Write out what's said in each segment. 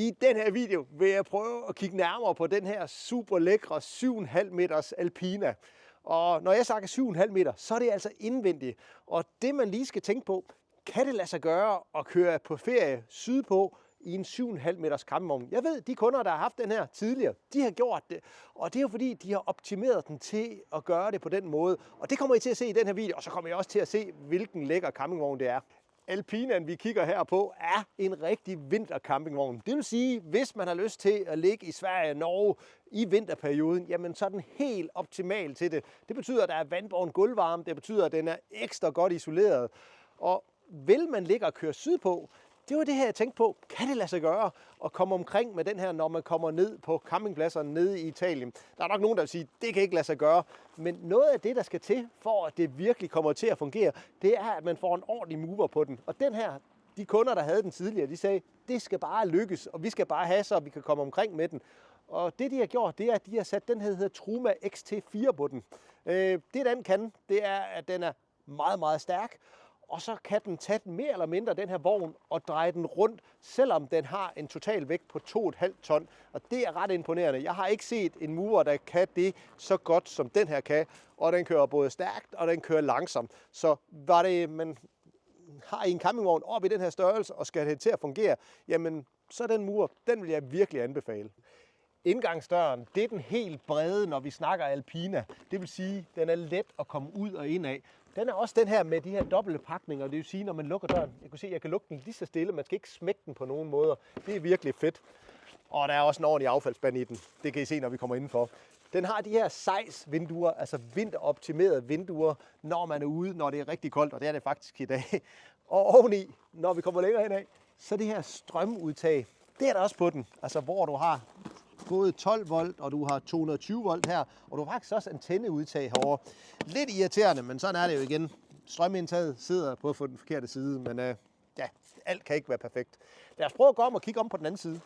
I den her video vil jeg prøve at kigge nærmere på den her super lækre 7,5 meters Alpina. Og når jeg snakker 7,5 meter, så er det altså indvendigt. Og det man lige skal tænke på, kan det lade sig gøre at køre på ferie sydpå i en 7,5 meters campingvogn? Jeg ved, de kunder, der har haft den her tidligere, de har gjort det. Og det er jo fordi, de har optimeret den til at gøre det på den måde. Og det kommer I til at se i den her video, og så kommer I også til at se, hvilken lækker campingvogn det er. Alpinaen, vi kigger her på, er en rigtig vintercampingvogn. Det vil sige, hvis man har lyst til at ligge i Sverige og Norge i vinterperioden, jamen så er den helt optimal til det. Det betyder, at der er vandbåren gulvvarme, det betyder, at den er ekstra godt isoleret. Og vil man ligge og køre sydpå, det var det her, jeg tænkte på. Kan det lade sig gøre at komme omkring med den her, når man kommer ned på campingpladserne nede i Italien? Der er nok nogen, der vil sige, at det kan ikke lade sig gøre. Men noget af det, der skal til, for at det virkelig kommer til at fungere, det er, at man får en ordentlig mover på den. Og den her, de kunder, der havde den tidligere, de sagde, det skal bare lykkes, og vi skal bare have så, vi kan komme omkring med den. Og det, de har gjort, det er, at de har sat den her, der hedder Truma XT4 på den. Det den kan, det er, at den er meget, meget stærk. Og så kan den tage den mere eller mindre, den her vogn, og dreje den rundt, selvom den har en total vægt på 2,5 ton. Og det er ret imponerende. Jeg har ikke set en mover, der kan det så godt, som den her kan. Og den kører både stærkt, og den kører langsomt. Så var det, man har en campingvogn op i den her størrelse, og skal det til at fungere, jamen så den mover, den vil jeg virkelig anbefale. Indgangsdøren, det er den helt brede, når vi snakker Alpina. Det vil sige, den er let at komme ud og ind af. Den er også den her med de her dobbelte pakninger, det vil sige, når man lukker døren, jeg kan se, jeg kan lukke den lige så stille, man skal ikke smække den på nogen måder. Det er virkelig fedt. Og der er også en ordentlig affaldsspand i den. Det kan I se, når vi kommer indenfor. Den har de her sejsvinduer, altså vinteroptimerede vinduer, når man er ude, når det er rigtig koldt, og det er det faktisk i dag. Og oveni, når vi kommer længere henad, så det her strømudtag, det er der også på den. Altså hvor du har både 12 volt, og du har 220 volt her, og du har faktisk også antenneudtag herovre. Lidt irriterende, men sådan er det jo igen. Strømindtaget sidder på den forkerte side, men ja, alt kan ikke være perfekt. Lad os prøve at gå om og kigge om på den anden side.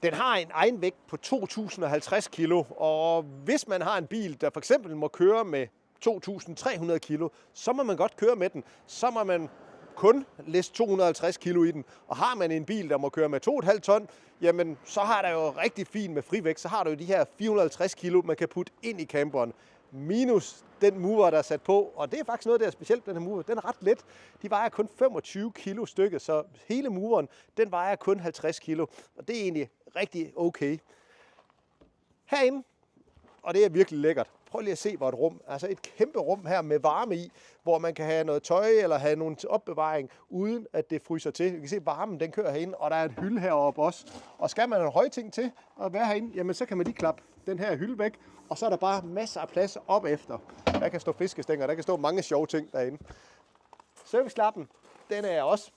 Den har en egenvægt på 2050 kilo, og hvis man har en bil, der for eksempel må køre med 2300 kilo, så må man godt køre med den. Så må man kun læse 250 kilo i den. Og har man en bil, der må køre med 2,5 ton, jamen så har der jo rigtig fint med frivægt. Så har du jo de her 450 kilo, man kan putte ind i camperen. Minus den mover, der er sat på. Og det er faktisk noget, der er specielt, den her mover. Den er ret let. De vejer kun 25 kilo stykket, så hele moveren, den vejer kun 50 kilo. Og det er egentlig rigtig okay. Herinde, og det er virkelig lækkert. Prøv lige at se, hvor et rum, altså et kæmpe rum her med varme i, hvor man kan have noget tøj eller have nogen til opbevaring, uden at det fryser til. Du kan se, at varmen den kører herinde, og der er et hylde heroppe også. Og skal man have højting til at være herinde, jamen så kan man lige klappe den her hylde væk, og så er der bare masser af plads op efter. Der kan stå fiskestænger, der kan stå mange sjove ting derinde. Serviceklappen, den er jeg også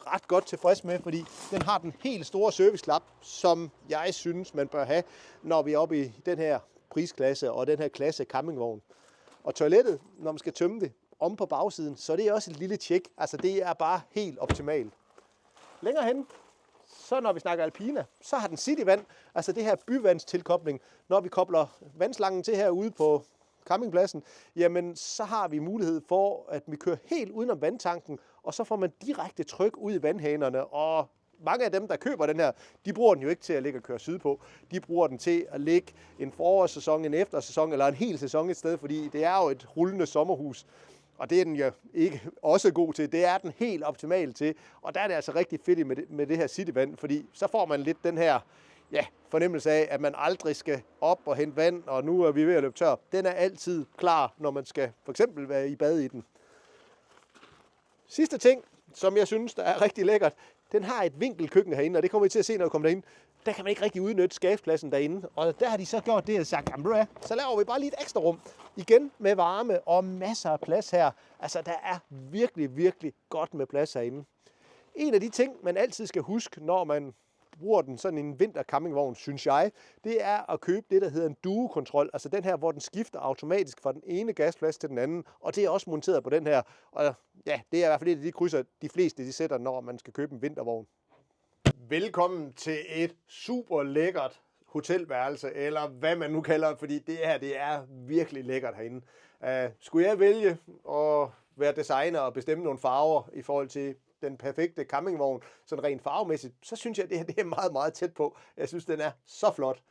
ret godt tilfreds med, fordi den har den helt store serviceklap, som jeg synes, man bør have, når vi er oppe i den her prisklasse og den her klasse campingvogn. Og toilettet, når man skal tømme det om på bagsiden, så det er også et lille tjek. Altså det er bare helt optimalt. Længere hen, så når vi snakker Alpina, så har den cityvand, altså det her byvandstilkobling. Når vi kobler vandslangen til herude på campingpladsen, jamen så har vi mulighed for, at vi kører helt udenom vandtanken, og så får man direkte tryk ud i vandhanerne, og mange af dem, der køber den her, de bruger den jo ikke til at ligge og køre sydpå. De bruger den til at ligge en forårssæson, en eftersæson eller en hel sæson et sted, fordi det er jo et rullende sommerhus. Og det er den jo ikke også god til. Det er den helt optimal til. Og der er det altså rigtig fedt med det her cityvand, fordi så får man lidt den her fornemmelse af, at man aldrig skal op og hente vand, og nu er vi ved at løbe tør. Den er altid klar, når man skal for eksempel være i bad i den. Sidste ting, som jeg synes, der er rigtig lækkert, den har et vinkelkøkken herinde, og det kommer vi til at se, når vi kommer derinde. Der kan man ikke rigtig udnytte skabspladsen derinde, og der har de så gjort det og sagt, så laver vi bare lige et ekstra rum. Igen med varme og masser af plads her. Altså, der er virkelig, virkelig godt med plads herinde. En af de ting, man altid skal huske, når man bruger den sådan en vintercampingvogn, synes jeg, det er at købe det, der hedder en duokontrol. Altså den her, hvor den skifter automatisk fra den ene gasplads til den anden, og det er også monteret på den her. Og ja, det er i hvert fald det, de krydser de fleste, de sætter, når man skal købe en vintervogn. Velkommen til et super lækkert hotelværelse, eller hvad man nu kalder det, fordi det her, det er virkelig lækkert herinde. Skulle jeg vælge at være designer og bestemme nogle farver i forhold til den perfekte campingvogn, sådan rent farvemæssigt, så synes jeg, at det er meget, meget tæt på. Jeg synes, den er så flot.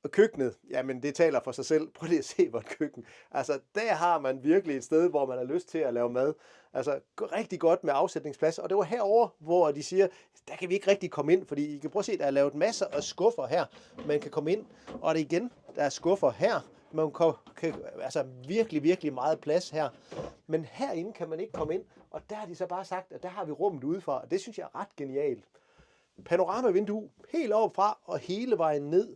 Og køkkenet, jamen det taler for sig selv. Prøv lige at se vores køkken. Altså, der har man virkelig et sted, hvor man har lyst til at lave mad. Altså, rigtig godt med afsætningsplads. Og det var herover, hvor de siger, der kan vi ikke rigtig komme ind, fordi I kan prøve at se, der er lavet masser af skuffer her, man kan komme ind. Og det igen, der er skuffer her. Man kan altså virkelig, virkelig meget plads her. Men herinde kan man ikke komme ind. Og der har de så bare sagt, at der har vi rummet udefra. Og det synes jeg er ret genialt. Panoramavindue helt oppe fra og hele vejen ned.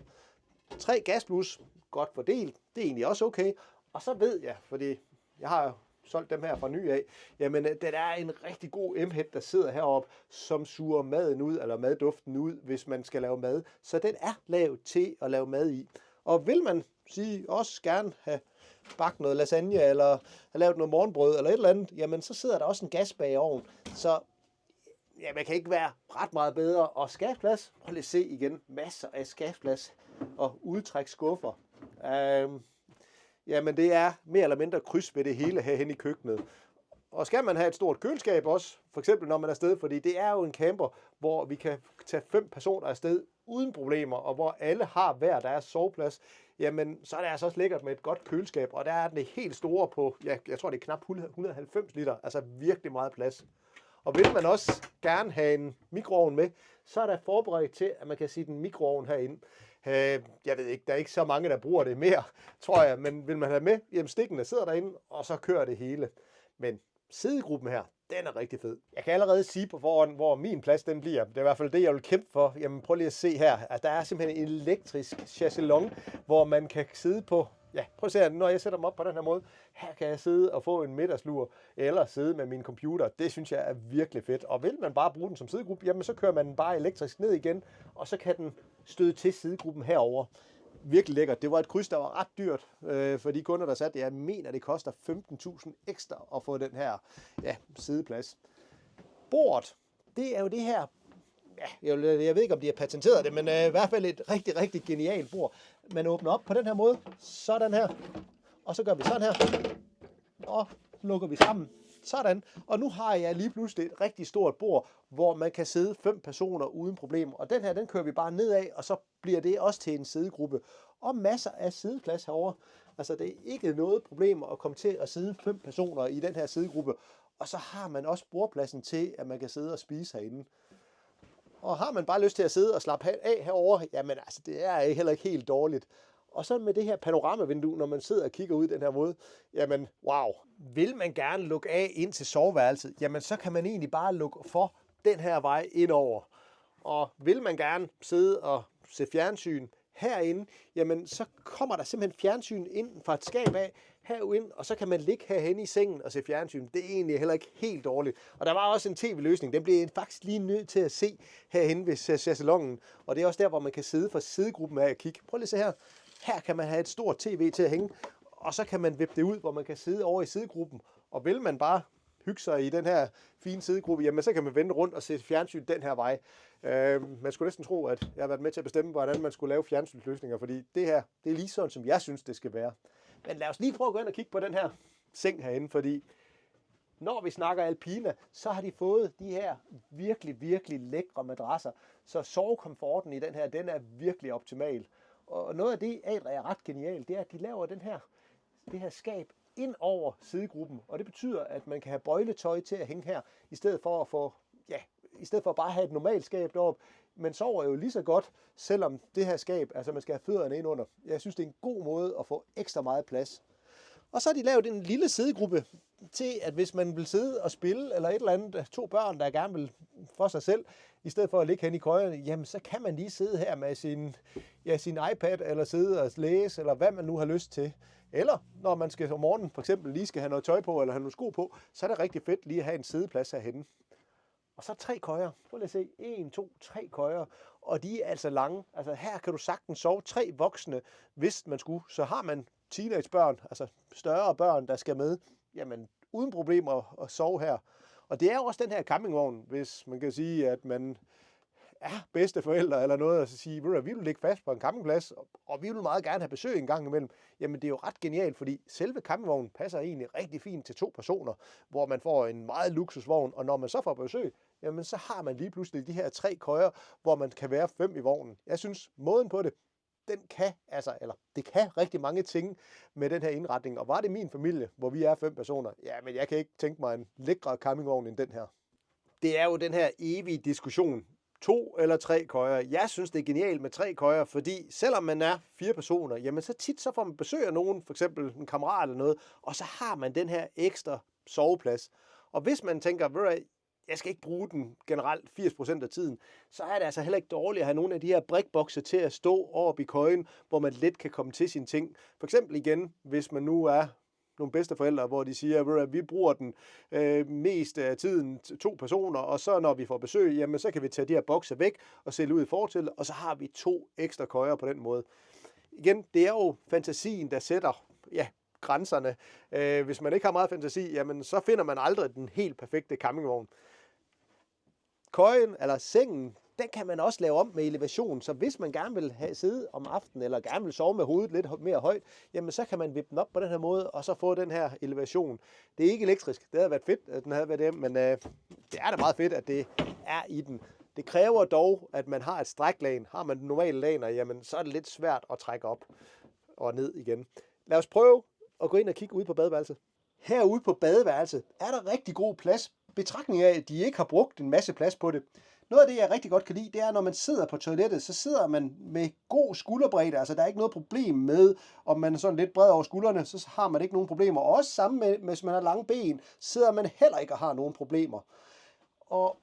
3 gasblus, godt fordelt, det er egentlig også okay. Og så ved jeg, fordi jeg har jo solgt dem her fra ny af, jamen den er en rigtig god M-head, der sidder heroppe, som suger maden ud, eller madduften ud, hvis man skal lave mad. Så den er lavet til at lave mad i. Og vil man også gerne have bagt noget lasagne, eller have lavet noget morgenbrød, eller et eller andet, jamen så sidder der også en gas bag ovnen. Så ja, man kan ikke være ret meget bedre. Og skabsplads, prøv lige at se igen, masser af skabsplads og udtræksskuffer. Jamen det er mere eller mindre kryds ved det hele herhen i køkkenet. Og skal man have et stort køleskab også, for eksempel når man er afsted, fordi det er jo en camper, hvor vi kan tage 5 personer afsted uden problemer, og hvor alle har hver deres soveplads, jamen så er det altså også lækkert med et godt køleskab, og der er det helt store på, ja, jeg tror det er knap 190 liter, altså virkelig meget plads. Og vil man også gerne have en mikroovn med, så er der forberedt til, at man kan sætte en mikroovn herinde. Jeg ved ikke, der er ikke så mange, der bruger det mere, tror jeg, men vil man have med, jamen stikkene sidder derinde, og så kører det hele. Men sidegruppen her, den er rigtig fed. Jeg kan allerede sige på forhånd, hvor min plads den bliver. Det er i hvert fald det, jeg vil kæmpe for. Jamen prøv lige at se her, at der er simpelthen en elektrisk chaiselong, hvor man kan sidde på. Ja, prøv at se her, når jeg sætter dem op på den her måde. Her kan jeg sidde og få en middagslur, eller sidde med min computer. Det synes jeg er virkelig fedt. Og vil man bare bruge den som sidegruppe, jamen så kører man den bare elektrisk ned igen, og så kan den støde til sidegruppen herover. Virkelig lækkert. Det var et kryds, der var ret dyrt for de kunder, der satte det. Jeg mener, det koster 15.000 ekstra at få den her sideplads. Bordet, det er jo det her. Ja, jeg ved ikke, om de har patenteret det, men i hvert fald et rigtig, rigtig genialt bord. Man åbner op på den her måde, sådan her, og så gør vi sådan her, og lukker vi sammen. Sådan. Og nu har jeg lige pludselig et rigtig stort bord, hvor man kan sidde 5 personer uden problemer. Og den her, den kører vi bare nedad, og så bliver det også til en sidegruppe. Og masser af sideplads herovre. Altså, det er ikke noget problem at komme til at sidde 5 personer i den her sidegruppe. Og så har man også bordpladsen til, at man kan sidde og spise herinde. Og har man bare lyst til at sidde og slappe af herovre, jamen altså, det er heller ikke helt dårligt. Og så med det her panoramavindue, når man sidder og kigger ud den her måde, jamen wow. Vil man gerne lukke af ind til soveværelset, jamen så kan man egentlig bare lukke for den her vej indover. Og vil man gerne sidde og se fjernsyn herinde, jamen så kommer der simpelthen fjernsyn ind fra et skab af herinde, og så kan man ligge herhen i sengen og se fjernsyn. Det er egentlig heller ikke helt dårligt. Og der var også en tv-løsning, den blev faktisk lige nødt til at se herhen ved chaiselongen. Og det er også der, hvor man kan sidde fra sidegruppen af og kigge. Prøv lige at se her. Her kan man have et stort tv til at hænge, og så kan man vippe det ud, hvor man kan sidde over i sidegruppen. Og vil man bare hygge sig i den her fine sidegruppe, jamen så kan man vende rundt og se fjernsyn den her vej. Man skulle næsten tro, at jeg har været med til at bestemme, hvordan man skulle lave fjernsynsløsninger, fordi det her, det er lige sådan, som jeg synes, det skal være. Men lad os lige prøve at gå ind og kigge på den her seng herinde, fordi når vi snakker Alpina, så har de fået de her virkelig, virkelig lækre madrasser, så sovekomforten i den her, den er virkelig optimal. Og noget af det, Adria er ret genialt, det er, at de laver det her skab ind over sidegruppen, og det betyder, at man kan have bøjletøj til at hænge her, i stedet for bare at have et normalt skab deroppe. Man sover jo lige så godt, selvom det her skab, altså man skal have fødderne ind under. Jeg synes, det er en god måde at få ekstra meget plads. Og så har de lavet en lille sidegruppe til, at hvis man vil sidde og spille, eller et eller andet, 2 børn, der gerne vil for sig selv, i stedet for at ligge hen i køjerne, jamen så kan man lige sidde her med sin iPad, eller sidde og læse, eller hvad man nu har lyst til. Eller når man skal om morgenen for eksempel lige skal have noget tøj på, eller have nogle sko på, så er det rigtig fedt lige at have en sideplads herhenne. Og så 3 køjer. Prøv lige at se. 1, 2, 3 køjer. Og de er altså lange. Altså her kan du sagtens sove 3 voksne, hvis man skulle. Så har man teenagebørn, altså større børn, der skal med, jamen uden problemer at sove her. Og det er jo også den her campingvogn, hvis man kan sige, at man er bedsteforældre eller noget, og så sige, vi vil ligge fast på en campingplads, og vi vil meget gerne have besøg en gang imellem, jamen det er jo ret genialt, fordi selve campingvognen passer egentlig rigtig fint til 2 personer, hvor man får en meget luksusvogn, og når man så får besøg, jamen så har man lige pludselig de her 3 køjer, hvor man kan være 5 i vognen. Jeg synes, måden på det, det kan rigtig mange ting med den her indretning. Og var det min familie, hvor vi er 5 personer, men jeg kan ikke tænke mig en lækre campingvogn end den her. Det er jo den her evige diskussion. 2 eller 3 køjer. Jeg synes, det er genialt med 3 køjer, fordi selvom man er 4 personer, jamen så tit så får man besøg af nogen, for eksempel en kammerat eller noget, og så har man den her ekstra soveplads. Og hvis man tænker, jeg skal ikke bruge den generelt 80% af tiden, så er det altså heller ikke dårligt at have nogle af de her brikbokse til at stå oppe i køjen, hvor man let kan komme til sine ting. For eksempel igen, hvis man nu er nogle bedsteforældre, hvor de siger, at vi bruger den mest af tiden 2 personer, og så når vi får besøg, jamen så kan vi tage de her bokse væk og sælge ud i fortællet, og så har vi 2 ekstra køjer på den måde. Igen, det er jo fantasien, der sætter grænserne. Hvis man ikke har meget fantasi, jamen så finder man aldrig den helt perfekte campingvogn. Køjen eller sengen, den kan man også lave om med elevation, så hvis man gerne vil sidde om aftenen, eller gerne vil sove med hovedet lidt mere højt, jamen så kan man vippe den op på den her måde, og så få den her elevation. Det er ikke elektrisk, det havde været fedt, at den havde været det, men det er da meget fedt, at det er i den. Det kræver dog, at man har et stræklagen. Har man den normale laner, jamen så er det lidt svært at trække op og ned igen. Lad os prøve at gå ind og kigge ud på badeværelset. Herude på badeværelset er der rigtig god plads. Betragtning af, at de ikke har brugt en masse plads på det. Noget af det, jeg rigtig godt kan lide, det er, når man sidder på toilettet, så sidder man med god skulderbredde. Altså, der er ikke noget problem med, om man er sådan lidt bred over skuldrene, så har man ikke nogen problemer. Og også sammen med, hvis man har lange ben, sidder man heller ikke og har nogen problemer. Og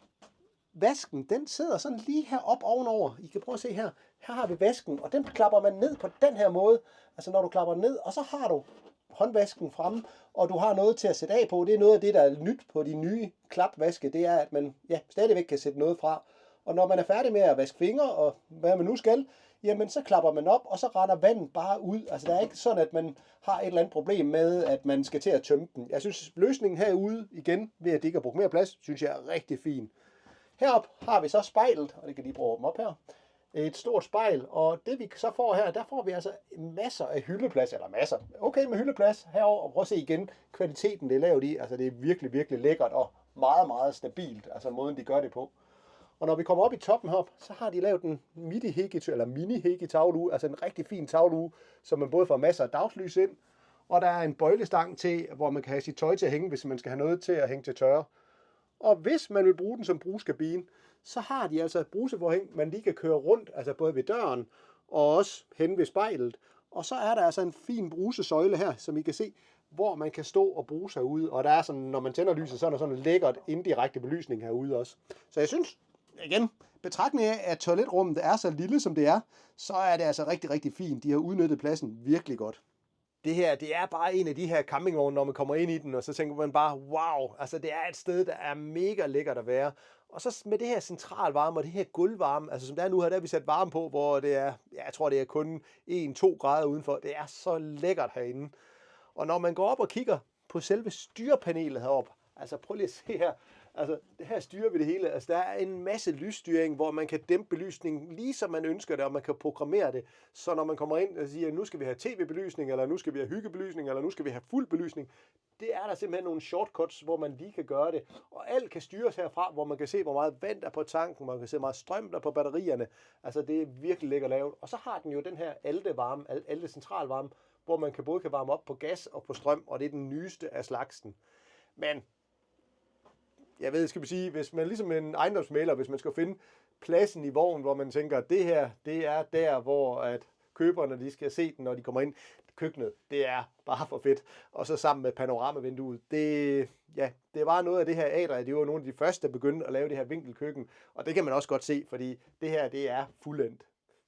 vasken, den sidder sådan lige her op ovenover. I kan prøve at se her. Her har vi vasken, og den klapper man ned på den her måde. Altså, når du klapper ned, og så har du håndvasken fremme, og du har noget til at sætte af på. Det er noget af det, der er nyt på de nye klapvaske, det er, at man stadigvæk kan sætte noget fra. Og når man er færdig med at vaske fingre, og hvad man nu skal, jamen så klapper man op, og så render vandet bare ud. Altså der er ikke sådan, at man har et eller andet problem med, at man skal til at tømme den. Jeg synes, løsningen herude, igen, ved at de ikke har brugt mere plads, synes jeg er rigtig fin. Heroppe har vi så spejlet, og det kan lige prøve at åbne op her. Et stort spejl, og det vi så får her, der får vi altså masser af hyldeplads, eller masser, okay med hyldeplads herover, og prøv at se igen, kvaliteten det er lavet i, altså det er virkelig, virkelig lækkert og meget, meget stabilt, altså måden de gør det på. Og når vi kommer op i toppen herop, så har de lavet en mini-hække tagluge, altså en rigtig fin tagluge, så man både får masser af dagslys ind, og der er en bøjlestang til, hvor man kan have sit tøj til at hænge, hvis man skal have noget til at hænge til tørre. Og hvis man vil bruge den som bruskabine, så har de altså et bruseforhæng, man lige kan køre rundt, altså både ved døren og også hen ved spejlet. Og så er der altså en fin brusesøjle her, som I kan se, hvor man kan stå og bruse herude. Og der er sådan, når man tænder lyset, så er der sådan en lækkert indirekte belysning herude også. Så jeg synes, igen, betragtning af, at toiletrummet er så lille, som det er, så er det altså rigtig, rigtig fint. De har udnyttet pladsen virkelig godt. Det her, det er bare en af de her campingvogne, når man kommer ind i den, og så tænker man bare, wow, altså det er et sted, der er mega lækkert at være. Og så med det her centralvarme og det her gulvvarme, altså som det er nu her, der har vi sat varme på, hvor det er, jeg tror det er kun 1-2 grader udenfor. Det er så lækkert herinde. Og når man går op og kigger på selve styrepanelet heroppe, altså prøv lige at se her, altså det her styrer vi det hele, altså der er en masse lysstyring, hvor man kan dæmpe belysningen lige som man ønsker det, og man kan programmere det, så når man kommer ind og siger, nu skal vi have tv-belysning, eller nu skal vi have hyggebelysning, eller nu skal vi have fuld belysning, det er der simpelthen nogle shortcuts, hvor man lige kan gøre det, og alt kan styres herfra, hvor man kan se, hvor meget vand der er på tanken, man kan se, hvor meget strøm der er på batterierne, altså det er virkelig lækkert lavet, og så har den jo den her alte centralvarme, hvor man både kan varme op på gas og på strøm, og det er den nyeste af slagsen. Men jeg ved, skal vi sige, hvis man ligesom en ejendomsmægler, hvis man skal finde pladsen i vognen, hvor man tænker, at det her, det er der, hvor at køberne de skal se den, når de kommer ind. Køkkenet, det er bare for fedt. Og så sammen med panoramavinduet, det var noget af det her Adria, det var nogle af de første, der begyndte at lave det her vinkelkøkken. Og det kan man også godt se, fordi det her, det er fuldendt.